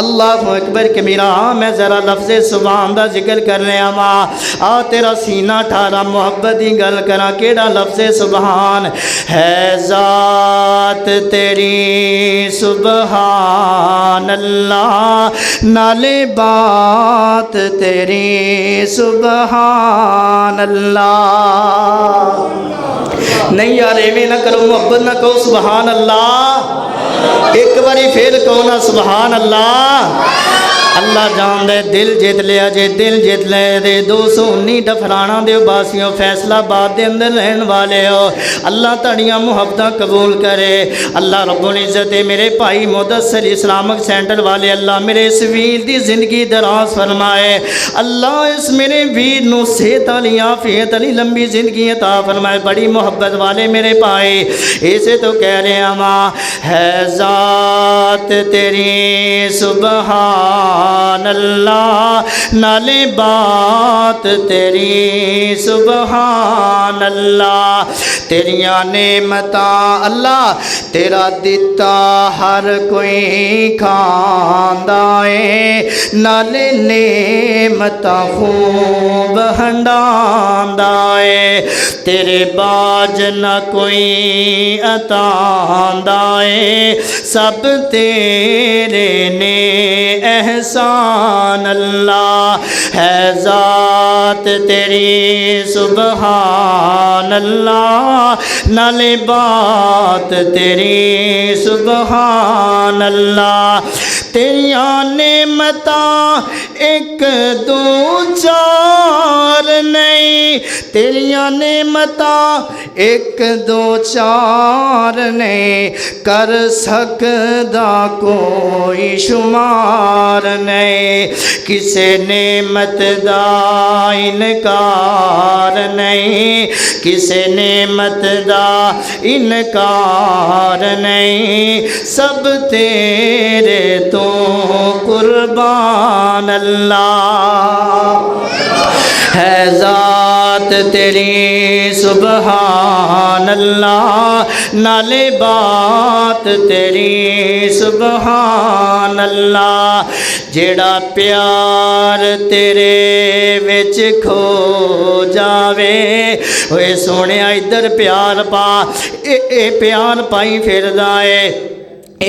اللہ اکبر کبیرہ۔ میں ذرا لفظ سبحان دا ذکر کر رہا ماں، آ تیرا سینہ ٹھارا محبت دی گل کرا۔ کیڑا لفظ سبحان ہے؟ ذات تیری سبحان اللہ، نالے بات تیری سبحان اللہ۔ نہیں یار ایویں نہ کرو، محبت نہ کہو سبحان اللہ، ایک باری پھر کہو نا سبحان اللہ۔ اللہ جان دے دل جیت لیا جے، دل جیت لے دے 219 ڈفرانا دے باسیوں فیصلہ باد دے اندر رہن والے ہو۔ اللہ تڑیاں محبتہ قبول کرے۔ اللہ رب العزت میرے بھائی مدثر اسلامک سینٹر والے اللہ میرے اس ویر دی زندگی دراز فرمائے۔ اللہ اس میرے ویر نو صحت علی عافیت علی لمبی زندگی عطا فرمائے۔ بڑی محبت والے میرے بھائی اسے تو کہہ رہے ہیں ماں ہے ذات تیری سبحان اللہ، نالے بات تیری سبحان اللہ۔ تیریاں نعمتاں اللہ تیرا دیتا ہر کوئی کھاندا ہے، نالے نعمتاں خوب ہنڈاندا ہے۔ تیرے باج نہ کوئی عطاندا ہے، سب تیرے نے احسان اللہ ہے۔ ذات تیری سبحان اللہ، نالے بات تیری سبحان اللہ۔ تیریاں نعمتاں ایک دو چار نہیں، تیریاں نعمتاں ایک دو چار نہیں، کر سکدا کوئی شمار نہیں۔ کسے نعمت دا انکار نہیں، کسے نعمت دا انکار نہیں، سب تیرے تو قربان اللہ ہے۔ ذات تیری سبحان اللہ، نالے بات تیری سبحان اللہ۔ جیڑا پیار تیرے وچ کھو جاوے، اوے سونے ادھر پیار پا، اے پیار پائی پھردا ہے۔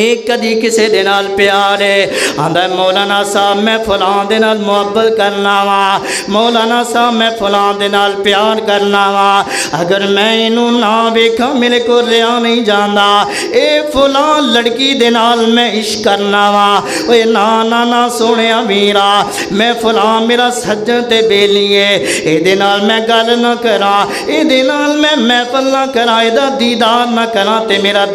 ایک کدی کسے دے نال پیار ہے، آندا مولانا صاحب میں فلاں دے نال محبت کرنا وا، مولانا صاحب میں فلاں دے نال پیار کرنا وا، اگر میں اینوں نہ ویکھاں میرے کو رہا نہیں جاندا، اے فلاں لڑکی دے نال میں عشق کرنا وا، اوے نا نا نا سونیا ویرا میں فلاں میرا سجن تے بیلی ہے، اے دے نال میں گل نہ کراں، اے دے نال میں محفل نہ کراں، اے دا دیدار نہ کراں تے میرا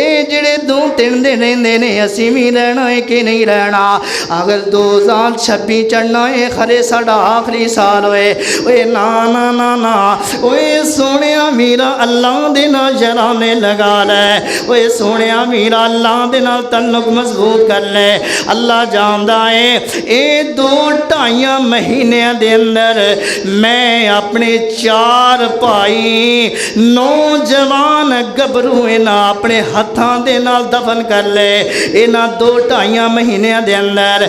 ਇਹ ਜਿਹੜੇ 2-3 ਦਿਨ ਰਹਿੰਦੇ ਨੇ ਅਸੀਂ ਵੀ ਰਹਿਣਾ ਹੈ ਕਿ ਨਹੀਂ ਰਹਿਣਾ ਅਗਰ 2026 ਚੜ੍ਹਨਾ ਹੈ ਖਰੇ ਸਾਡਾ ਆਖਰੀ ਸਾਲ ਹੋਏ ਓਏ ਨਾ ਨਾ ਨਾ ਨਾ ਓਏ ਸੋਹਣਿਆ ਵੀਰਾ ਅੱਲਾਹ ਦੇ ਨਾਲ ਜਰਾਨੇ ਲਗਾ ਲੈ ਓਏ ਸੋਹਣਿਆ ਵੀਰਾ ਅੱਲਾਹ ਦੇ ਨਾਲ ਤਲਕ ਮਜ਼ਬੂਤ ਕਰ ਲੈ ਅੱਲਾਹ ਜਾਣਦਾ ਹੈ ਇਹ 2-2.5 ਮਹੀਨਿਆਂ ਦੇ ਅੰਦਰ ਮੈਂ ਆਪਣੇ 4 ਭਾਈ ਨੌਜਵਾਨ ਗੱਭਰੂ ਇਹਨਾਂ ਆਪਣੇ ਹੱਥਾਂ ਦੇ ਨਾਲ ਦਫਨ ਕਰ ਲਏ ਇਹਨਾਂ 2-2.5 ਮਹੀਨਿਆਂ ਦੇ ਅੰਦਰ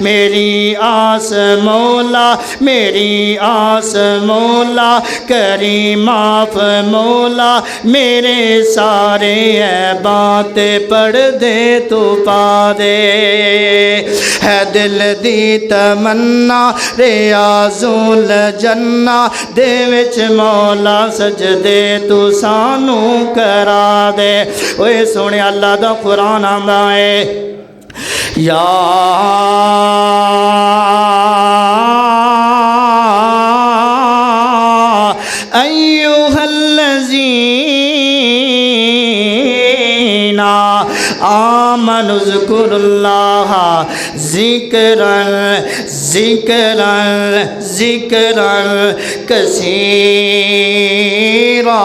میری آس مولا میری آس مولا کری معاف مولا میرے سارے عیبات پڑھ دے تو پا دے ہے دل دی تمنا ریاضول جنہ دے وچ مولا سجدے تو سانو کرا دے اوے سونے اللہ دا قرآن آندا ہے یا ایوہ الذین آمنوا اذکروا اللہ ذکرا کثیرا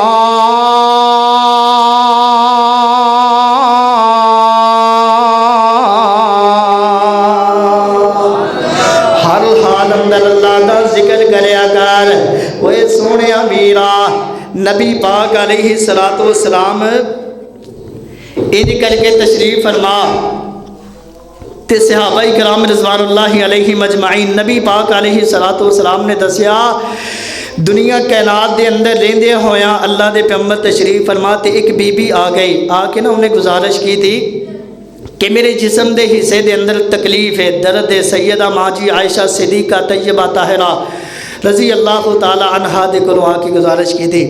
ہر حال اندر اللہ کا ذکر کریا کر اوے سونے میرا نبی پاک علیہ الصلوۃ والسلام انج کر کے تشریف فرما تے صحابہ کرام رضوان اللہ علیہ مجمعین نبی پاک علیہ الصلوۃ والسلام نے دسیا دنیا کائنات دے اندر رہندے ہویاں اللہ دے پیغمبر تشریف فرما تے ایک بی بی آ گئی آ کے نا انہیں گزارش کی تھی کہ میرے جسم دے حصے دے اندر تکلیف ہے درد ہے سیدہ ماں جی عائشہ صدیقہ طیبہ طاہرہ رضی اللہ تعالی عنہا دے کولوں آ کے گزارش کی تھی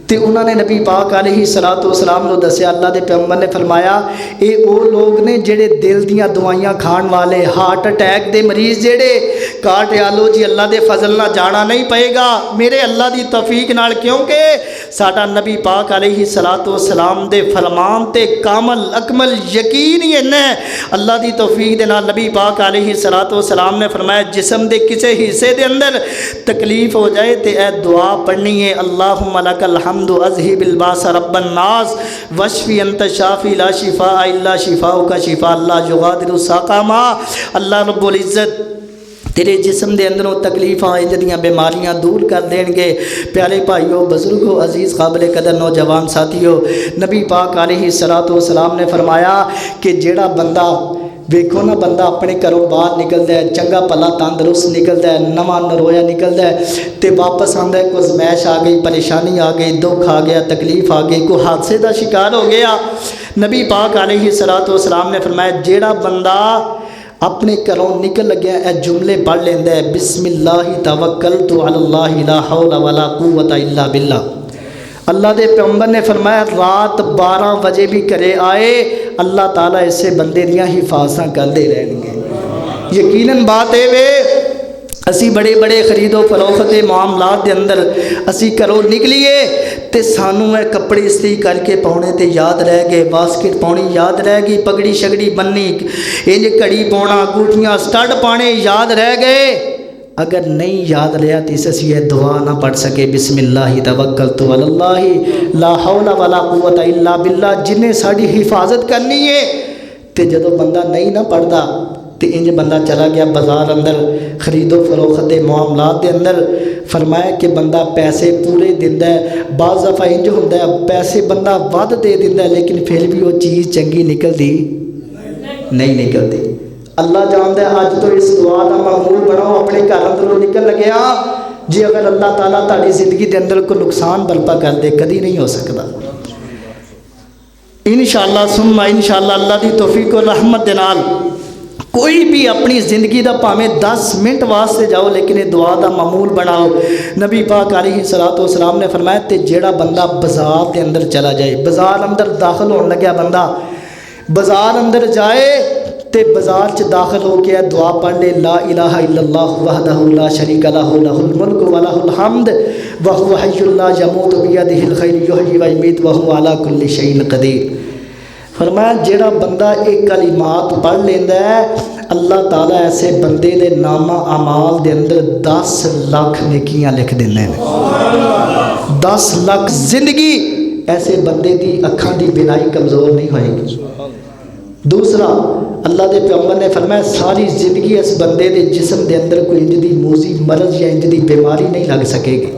تے انہوں نے نبی پاک علیہ الصلوۃ والسلام کو دسیا اللہ دے پیغمبر نے فرمایا اے او لوگ نے جڑے دل دیاں دوائیاں کھان والے ہارٹ اٹیک دے مریض جڑے کاٹ آلو جی اللہ دے فضل نہ جانا نہیں پئے گا میرے اللہ دی توفیق نال کیونکہ ساڈا نبی پاک علیہ الصلوۃ والسلام دے فرمان تے کامل اکمل یقین ہی ہے اللہ دی توفیق دے نال نبی پاک علیہ الصلوۃ والسلام نے فرمایا جسم دے کسے حصے دے اندر تکلیف ہو جائے تے اے دعا پڑھنی ہے اللہم لک الحمد اذہب الباس رب الناس واشفی انت شافی لا شفاء الا شفاؤک شفاء لا یغادر سقما اللہ رب العزت تیرے جسم دے اندروں تکلیفاں جدیاں بیماریاں دور کر دین گے پیارے بھائیو بزرگو عزیز قابل قدر نوجوان ساتھیو نبی پاک علیہ الصلوۃ والسلام نے فرمایا کہ جیڑا بندہ ویکھو نا بندہ اپنے گھروں باہر نکلدا ہے چنگا پلا تندرست نکلدا ہے نواں نرویا نکلدا ہے تے واپس آندا ہے کوئی زمائش آ گئی پریشانی آ گئی دکھ آ گیا تکلیف آ گئی کوئی حادثے دا شکار ہو گیا نبی پاک علیہ الصلوۃ والسلام نے فرمایا جیڑا بندہ اپنے گھروں نکل لگیا اے جملے پڑھ لیندا ہے بسم اللہ توکلت علی اللہ لا حول ولا قوت الا باللہ اللہ دے پیغمبر نے فرمایا رات 12 بجے بھی کرے آئے اللہ تعالیٰ اس سے بندے دیاں حفاظتاں کردے رہن گے یقیناً بات ہے وے اسی بڑے بڑے خرید و فروخت معاملات دے اندر اسی کرو نکلیے تے سانو ہے کپڑے استری کر کے پاؤنے تے یاد رہ گئے باسکٹ پاؤنی یاد رہ گئی پگڑی شگڑی بننی انج کڑی پاؤنا گوٹھیاں سٹڈ پانے یاد رہ گئے اگر نہیں یاد رہا تو اس سے یہ دعا نہ پڑھ سکے بسم اللہ توکلت علی اللہ لا حول ولا قوت الا باللہ جنہیں ساری حفاظت کرنی ہے تے جدو بندہ نہیں نہ پڑھدا تے انج بندہ چلا گیا بازار اندر خرید و فروخت دے معاملات دے اندر فرمایا کہ بندہ پیسے پورے دیندا ہے بعض دفعہ انج ہوندا ہے پیسے بندہ ود دے دیندا ہے لیکن پھر بھی وہ چیز چنگی نکلدی نہیں نکلدی اللہ جانتا ہے آج تو اس دعا کا معمول بناؤ اپنے گھر اندروں نکل لگیا جی اگر اللہ تعالیٰ تاری زندگی کے اندر کوئی نقصان برپا کر دے کدی نہیں ہو سکتا انشاءاللہ ثم انشاءاللہ اللہ دی توفیق و رحمت دے نال کوئی بھی اپنی زندگی دا پاویں 10 منٹ واسطے جاؤ لیکن یہ دعا دا معمول بناؤ نبی پاک علیہ الصلوۃ والسلام نے فرمایا تے جیڑا بندہ بازار دے اندر چلا جائے بازار اندر داخل ہونے لگیا بندہ بازار اندر جائے تے بازار چ داخل ہو کے دعا پڑھ لے لا الہ الا اللہ وحدہ لا شریک لہ لہ الملک ولہ الحمد وہو حی لا یموت بیدہ الخیر یحیی و یمیت وہو علی کل شیء قدیر فرمایا جیڑا بندہ ایک کلمات پڑھ لیندا ہے اللہ تعالیٰ ایسے بندے دے نامہ اعمال دے اندر 10 لاکھ نیکیاں لکھ دیندے ہیں 10 لاکھ زندگی ایسے بندے دی اکھاں دی بینائی کمزور نہیں ہوئے گی دوسرا اللہ دے پیغمبر نے فرمایا ساری زندگی اس بندے دے جسم دے اندر کوئی انج دی موذی مرض یا انج دی بیماری نہیں لگ سکے گی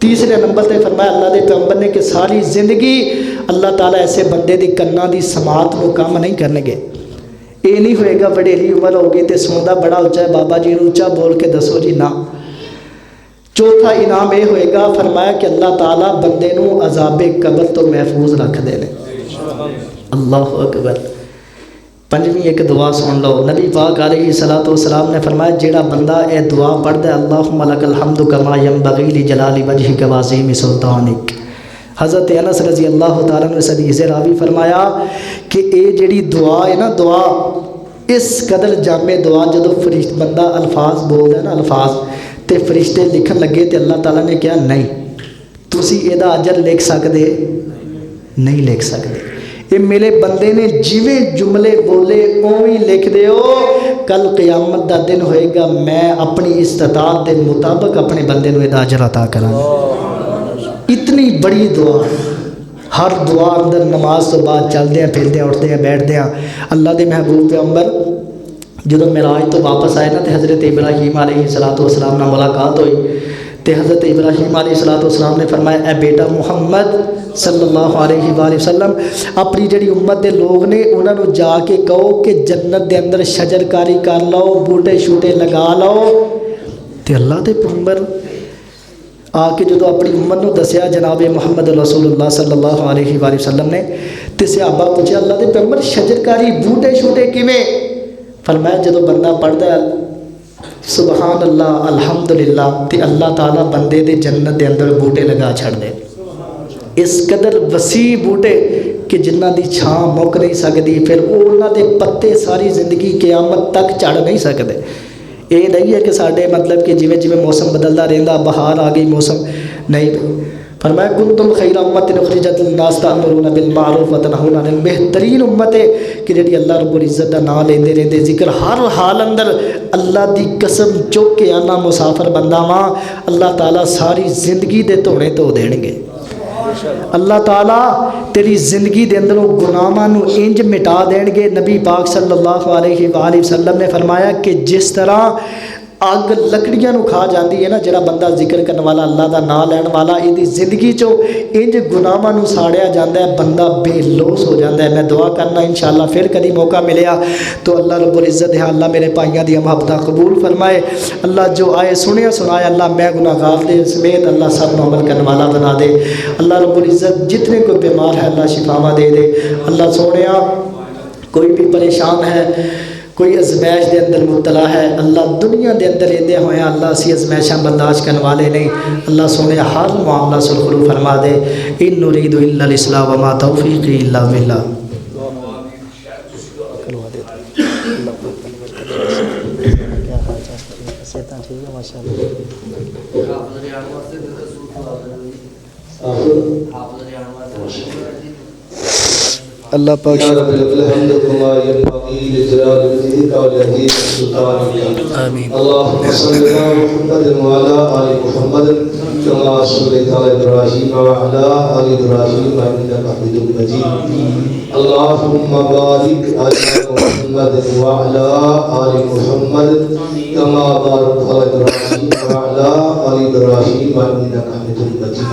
تیسرے نمبر تے فرمایا اللہ دے پیغمبر نے کہ ساری زندگی اللہ تعالیٰ ایسے بندے دی کناں دی سماعت کو کام نہیں کرنے گے یہ نہیں ہوئے گا وڈیلی عمر ہوگی تو سوندا بڑا اچا ہے بابا جی اچا بول کے دسو جی نہ. چوتھا انعام یہ ہوئے گا فرمایا کہ اللہ تعالیٰ بندے نو عذاب قبر تو محفوظ رکھ دے نے. اللہ اکبر. پنجویں ایک دعا سن لو. نبی پاک علیہ الصلوۃ والسلام نے فرمایا جیڑا بندہ اے دعا پڑھدا ہے اللہم لک الحمد کما ینبغی لجلال وجہک وعظیم سلطانک. حضرت انس رضی اللہ تعالیٰ نے حدیث راوی فرمایا کہ اے جڑی دعا ہے نا دعا اس قدر جامع دعا جدو فرشت بندہ الفاظ بولدا ہے نا الفاظ تے فرشتے لکھن لگے تے اللہ تعالیٰ نے کہا نہیں تسی ایدا اجر لکھ سکدے نہیں لکھ سکدے. یہ میرے بندے نے جویں جملے بولے اویں لکھ دیو. کل قیامت دا دن ہوئے گا میں اپنی استطاعت دے مطابق اپنے بندے نو ایدا اجر عطا کراں. اتنی بڑی دعا. ہر دعا اندر نماز تو بعد چلتے ہیں پھرتے ہیں اٹھتے ہیں بیٹھتے ہیں. اللہ دے محبوب پیغمبر جدو معراج تو واپس آئے نا تو حضرت ابراہیم علیہ الصلوۃ والسلام نال ملاقات ہوئی تو حضرت ابراہیم علیہ الصلوۃ والسلام نے فرمایا اے بیٹا محمد صلی اللہ علیہ وآلہ وسلم اپنی جڑی امت دے لوگ نے انہاں نو جا کے کہو کہ جنت دے اندر شجر کاری کر لو بوٹے شوٹے لگا لو. تے اللہ دے پیغمبر آ کے جدو اپنی امت نو دسیا جناب محمد رسول اللہ صلی اللہ علیہ وآلہ وسلم نے تے صحابہ پوچھا اللہ دے پیغمبر شجر کاری بوٹے شوٹے کیویں؟ فرمایا جدو بندہ پڑھدا ہے سبحان اللہ الحمدللہ تے اللہ تعالیٰ بندے دے جنت دے اندر بوٹے لگا چھڑ دے. اس قدر وسیع بوٹے کہ جنہ دی چھاں مک نہیں سکتی پھر انہاں دے پتے ساری زندگی قیامت تک چڑھ نہیں سکتے. یہ نہیں ہے کہ ساڈے مطلب کہ جویں جویں موسم بدلدا رہندا بہار آ گئی موسم نہیں. فرمایا کنتم خیر امت اخرجت للناس تأمرون بالمعروف وتنہون عن المنکر. بہترین امت ہے کہ جڑی اللہ رب العزت دا نام لیندے رہندے ذکر ہر حال اندر اللہ دی قسم چک کے آنا مسافر بندہ واں اللہ تعالیٰ ساری زندگی دے دھونے دھو دین گے. اللہ تعالیٰ تیری زندگی دے اندروں گناہاں نو انج مٹا دین گے. نبی پاک صلی اللہ علیہ وآلہ وسلم نے فرمایا کہ جس طرح اگ لکڑیاں نو کھا جاندی ہے نا جڑا بندہ ذکر کرنے والا اللہ دا نام لین والا یہ زندگی چو انج گناہاں نو ساڑیا جاندا ہے بندہ بے لوس ہو جاندا ہے. میں دعا کرنا انشاءاللہ پھر کدی موقع ملیا تو اللہ رب العزت ہے اللہ میرے پائیاں دی محبتاں قبول فرمائے. اللہ جو آئے سنیا سنایا اللہ میں گناہگار دے سمیت اللہ سب نو عمل کرنے والا بنا دے. اللہ رب العزت جتنے کوئی بیمار ہے اللہ شفاواں دے دے. اللہ سونیا کوئی بھی پریشان ہے کوئی ازمائش دے اندر مبتلا ہے اللہ دنیا دے اندر ایندے ہوئے اللہ اسی ازمائشاں برداشت کرنے والے نہیں. اللہ سونے ہر معاملہ سرخرو فرما دے. ان نرید الا الاصلاح وما توفیقی الا باللہ. اللہ پاک آمین. اللهم صل على محمد وعلى آل محمد كما صليت على إبراهيم وعلى آل إبراهيم إنك حميد مجيد. اللهم بارك على محمد وعلى آل محمد كما باركت على إبراهيم وعلى آل إبراهيم إنك حميد مجيد.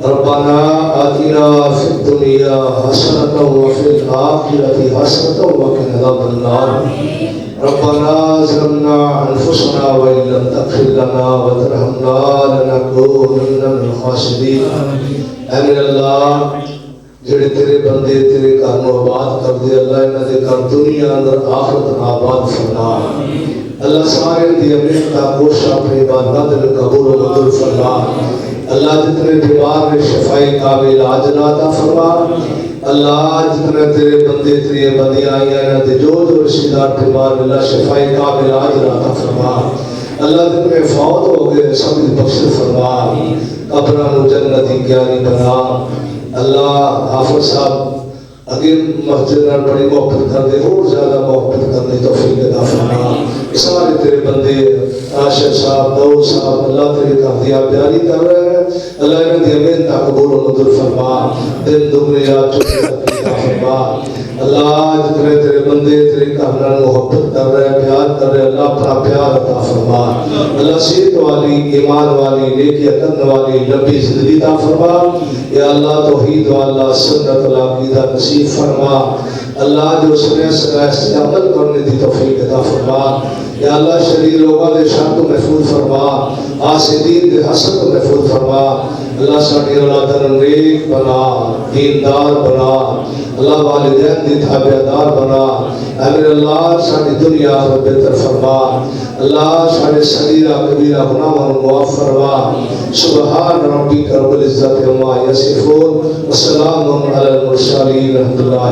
ربنا آتنا في الدنيا حسنة وفي الآخرة حسنة وقنا عذاب النار. ربنا ظلمنا أنفسنا وإن لم تغفر لنا وترحمنا لنكونن من الخاسرين. اے اللہ جڑے تیرے بندے تیرے گھر نو آباد کر دے اللہ انہاں دے گھر دنیا اندر آخرت آباد فرما. اللہ سارے دی امید کا کوشش اپنی عبادت دل قبول و منظور فرما. اللہ جتنے بیمار میں شفائی قابل علاج عطا فرما. اللہ جتنے تیرے بندے تیرے بندیاں آئیاں انہاں دے جو رشتہ دار بیمار اللہ شفائی قابل علاج عطا فرما. اللہ جتنے فوت ہو گئے سب دی بخش فرما. قبراں نو جنتی گیانی بنا. اللہ حافظ صاحب اگر مسجد نال بڑی محبت کر دے اور زیادہ محبت کرنے توفیق عطا فرما. سارے تیرے بندے راشد صاحب داؤد صاحب اللہ تیرے گھر دی بیانی کر رہے ہیں اللہ انہاں دی محنت قبول و منظور فرما. دن دگنے رات چوکھے عطا فرما. اللہ جتنے تیرے بندے تیرے گھر نال محبت کر رہے ہیں پیار کر رہے ہیں اللہ اپنا پیار عطا فرما. اللہ صحت والی ایمان والی نیکی کرنے والی لمبی زندگی عطا فرما. یا اللہ توحید و اللہ سنت العقیدہ نصیب فرما. اللہ جو سنے سنا سے عمل کرنے دی توفیق عطا فرما یا اللہ شریر لوگوں کے شر کو محفوظ فرما حاسدین کے حسد کو محفوظ فرما اللہ ساڈی اولاد نیک بنا دیندار بنا اللہ والدین دی تابعدار بنا اے اللہ ساڈی دنیا کو بہتر فرما اللہ ساڈے صغیرہ کبیرہ گناہوں کو معاف فرما سبحان ربک رب العزت عما یصفون وسلام علی المرسلین الحمد للہ